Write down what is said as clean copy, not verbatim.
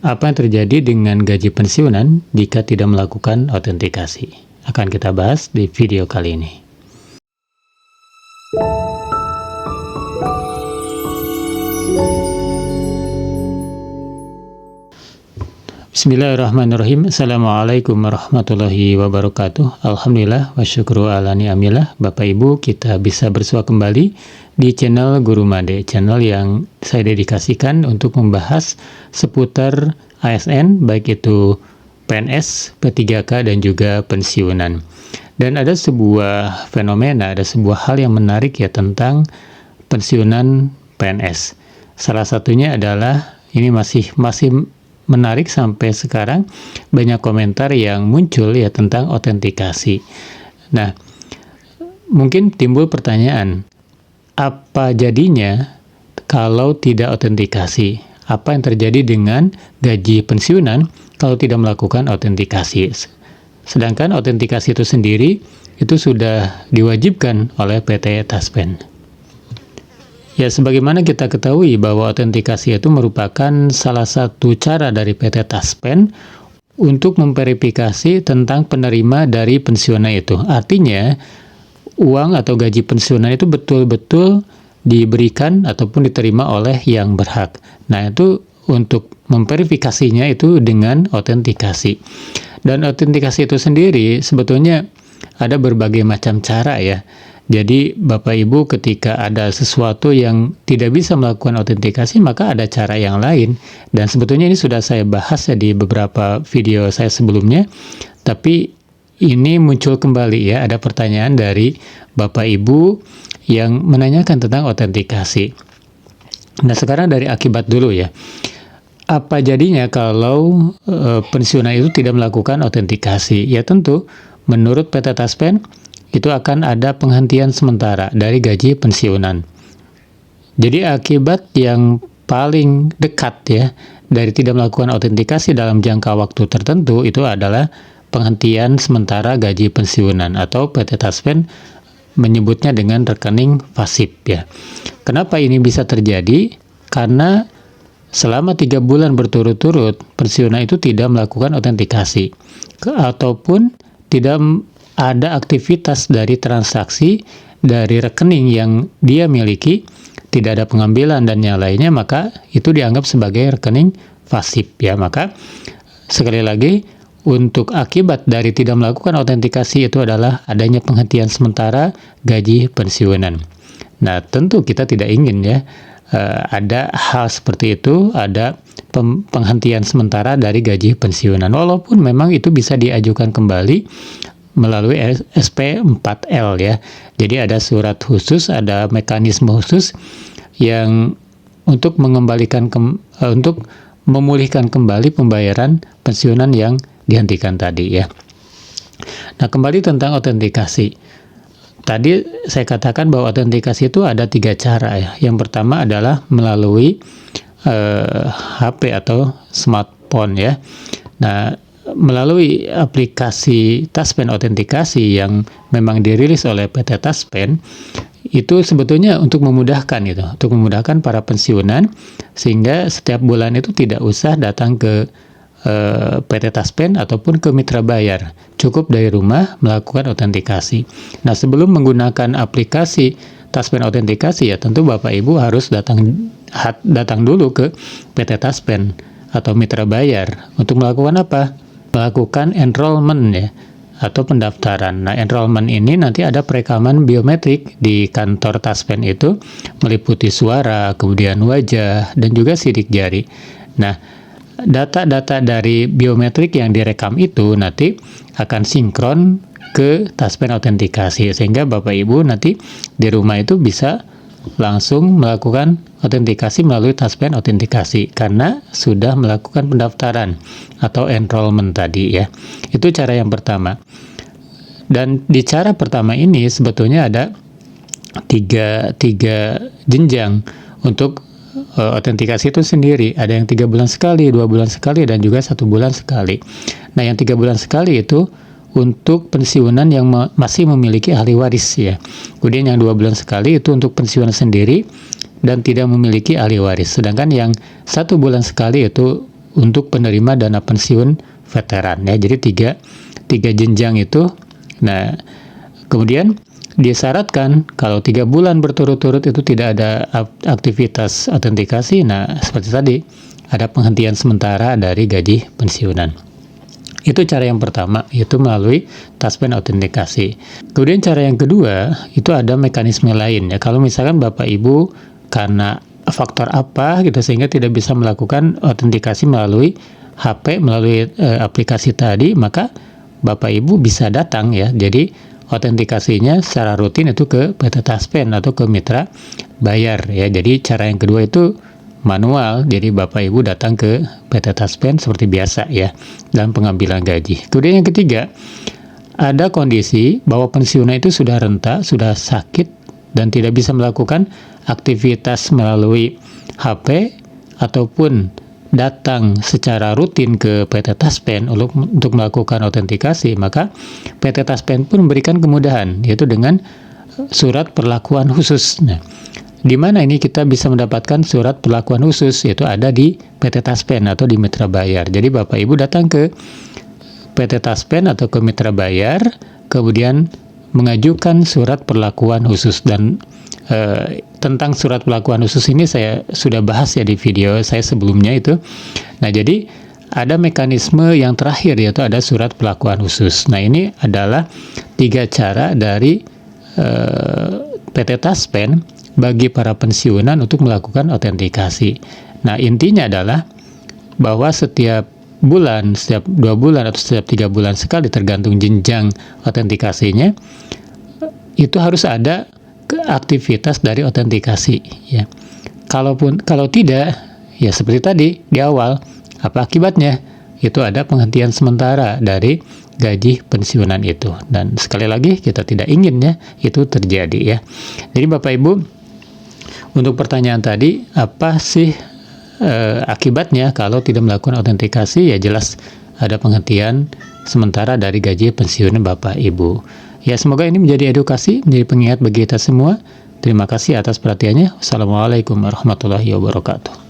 Apa yang terjadi dengan gaji pensiunan jika tidak melakukan autentikasi? Akan kita bahas di video kali ini. Bismillahirrahmanirrahim. Assalamualaikum warahmatullahi wabarakatuh. Alhamdulillah wa syukru ala ni'amillah. Bapak Ibu, kita bisa bersua kembali di channel Guru Made, channel yang saya dedikasikan untuk membahas seputar ASN, baik itu PNS, P3K, dan juga pensiunan. Dan ada sebuah fenomena, ada sebuah hal yang menarik ya tentang pensiunan PNS. Salah satunya adalah, ini masih menarik sampai sekarang, banyak komentar yang muncul ya tentang autentikasi. Nah, mungkin timbul pertanyaan, apa jadinya kalau tidak autentikasi? Apa yang terjadi dengan gaji pensiunan kalau tidak melakukan autentikasi? Sedangkan autentikasi itu sendiri itu sudah diwajibkan oleh PT Taspen. Ya, sebagaimana kita ketahui bahwa autentikasi itu merupakan salah satu cara dari PT Taspen untuk memverifikasi tentang penerima dari pensiunan itu. Artinya, uang atau gaji pensiunan itu betul-betul diberikan ataupun diterima oleh yang berhak. Nah, itu untuk memverifikasinya itu dengan autentikasi. Dan autentikasi itu sendiri sebetulnya ada berbagai macam cara ya. Jadi Bapak Ibu ketika ada sesuatu yang tidak bisa melakukan autentikasi, maka ada cara yang lain. Dan sebetulnya ini sudah saya bahas ya di beberapa video saya sebelumnya. Tapi ini muncul kembali ya, ada pertanyaan dari Bapak Ibu yang menanyakan tentang autentikasi. Nah, sekarang dari akibat dulu ya. Apa jadinya kalau pensiunan itu tidak melakukan autentikasi? Ya tentu menurut PT Taspen itu akan ada penghentian sementara dari gaji pensiunan. Jadi akibat yang paling dekat ya dari tidak melakukan autentikasi dalam jangka waktu tertentu itu adalah penghentian sementara gaji pensiunan, atau PT Taspen menyebutnya dengan rekening pasif ya. Kenapa ini bisa terjadi? Karena selama 3 bulan berturut-turut pensiunan itu tidak melakukan autentikasi ataupun tidak ada aktivitas dari transaksi dari rekening yang dia miliki, tidak ada pengambilan dan yang lainnya, maka itu dianggap sebagai rekening pasif ya. Maka sekali lagi, untuk akibat dari tidak melakukan autentikasi itu adalah adanya penghentian sementara gaji pensiunan. Nah, tentu kita tidak ingin ya ada hal seperti itu, ada penghentian sementara dari gaji pensiunan, walaupun memang itu bisa diajukan kembali melalui SP4L ya. Jadi ada surat khusus, ada mekanisme khusus yang untuk mengembalikan untuk memulihkan kembali pembayaran pensiunan yang dihentikan tadi ya. Nah, kembali tentang autentikasi. Tadi saya katakan bahwa autentikasi itu ada 3 cara ya. Yang pertama adalah melalui HP atau smartphone ya. Nah, melalui aplikasi Taspen Autentikasi yang memang dirilis oleh PT Taspen, itu sebetulnya untuk memudahkan para pensiunan sehingga setiap bulan itu tidak usah datang ke PT Taspen ataupun ke mitra bayar, cukup dari rumah melakukan autentikasi. Nah, sebelum menggunakan aplikasi Taspen Autentikasi ya tentu Bapak Ibu harus datang dulu ke PT Taspen atau mitra bayar untuk melakukan apa? Melakukan enrollment ya, atau pendaftaran. Nah, enrollment ini nanti ada perekaman biometrik di kantor Taspen itu, meliputi suara, kemudian wajah, dan juga sidik jari. Nah, data-data dari biometrik yang direkam itu nanti akan sinkron ke Taspen Autentikasi, sehingga Bapak Ibu nanti di rumah itu bisa langsung melakukan autentikasi melalui Taspen Autentikasi karena sudah melakukan pendaftaran atau enrollment tadi ya. Itu cara yang pertama. Dan di cara pertama ini sebetulnya ada tiga jenjang untuk autentikasi itu sendiri. Ada yang 3 bulan sekali, 2 bulan sekali, dan juga 1 bulan sekali. Nah, yang 3 bulan sekali itu untuk pensiunan yang masih memiliki ahli waris ya. Kemudian yang 2 bulan sekali itu untuk pensiunan sendiri dan tidak memiliki ahli waris. Sedangkan yang 1 bulan sekali itu untuk penerima dana pensiun veteran ya. Jadi tiga jenjang itu. Nah, kemudian disyaratkan kalau 3 bulan berturut-turut itu tidak ada aktivitas autentikasi, nah seperti tadi ada penghentian sementara dari gaji pensiunan. Itu cara yang pertama, yaitu melalui taspen autentikasi. Kemudian cara yang kedua, itu ada mekanisme lain ya. Kalau misalkan Bapak Ibu karena faktor apa gitu sehingga tidak bisa melakukan autentikasi melalui HP, melalui aplikasi tadi, maka Bapak Ibu bisa datang ya. Jadi autentikasinya secara rutin itu ke PT Taspen atau ke mitra bayar ya. Jadi cara yang kedua itu manual, jadi Bapak Ibu datang ke PT Taspen seperti biasa ya dalam pengambilan gaji. Kemudian yang ketiga, ada kondisi bahwa pensiunan itu sudah renta, sudah sakit dan tidak bisa melakukan aktivitas melalui HP ataupun datang secara rutin ke PT Taspen untuk melakukan autentikasi, maka PT Taspen pun memberikan kemudahan, yaitu dengan surat perlakuan khusus. Nah, di mana ini kita bisa mendapatkan surat perlakuan khusus, yaitu ada di PT Taspen atau di mitra bayar. Jadi Bapak Ibu datang ke PT Taspen atau ke mitra bayar, kemudian mengajukan surat perlakuan khusus. Dan tentang surat perlakuan khusus ini saya sudah bahas ya di video saya sebelumnya itu. Nah, jadi ada mekanisme yang terakhir, yaitu ada surat perlakuan khusus. Nah, ini adalah 3 cara dari PT Taspen bagi para pensiunan untuk melakukan autentikasi. Nah, intinya adalah bahwa setiap bulan, setiap 2 bulan atau setiap 3 bulan sekali tergantung jenjang autentikasinya, itu harus ada aktivitas dari autentikasi ya. Kalau tidak ya seperti tadi di awal, apa akibatnya? Itu ada penghentian sementara dari gaji pensiunan itu. Dan sekali lagi kita tidak inginnya itu terjadi ya. Jadi Bapak Ibu, untuk pertanyaan tadi, apa sih akibatnya kalau tidak melakukan autentikasi? Ya jelas ada penghentian sementara dari gaji pensiunan Bapak Ibu. Ya, semoga ini menjadi edukasi, menjadi pengingat bagi kita semua. Terima kasih atas perhatiannya. Wassalamualaikum warahmatullahi wabarakatuh.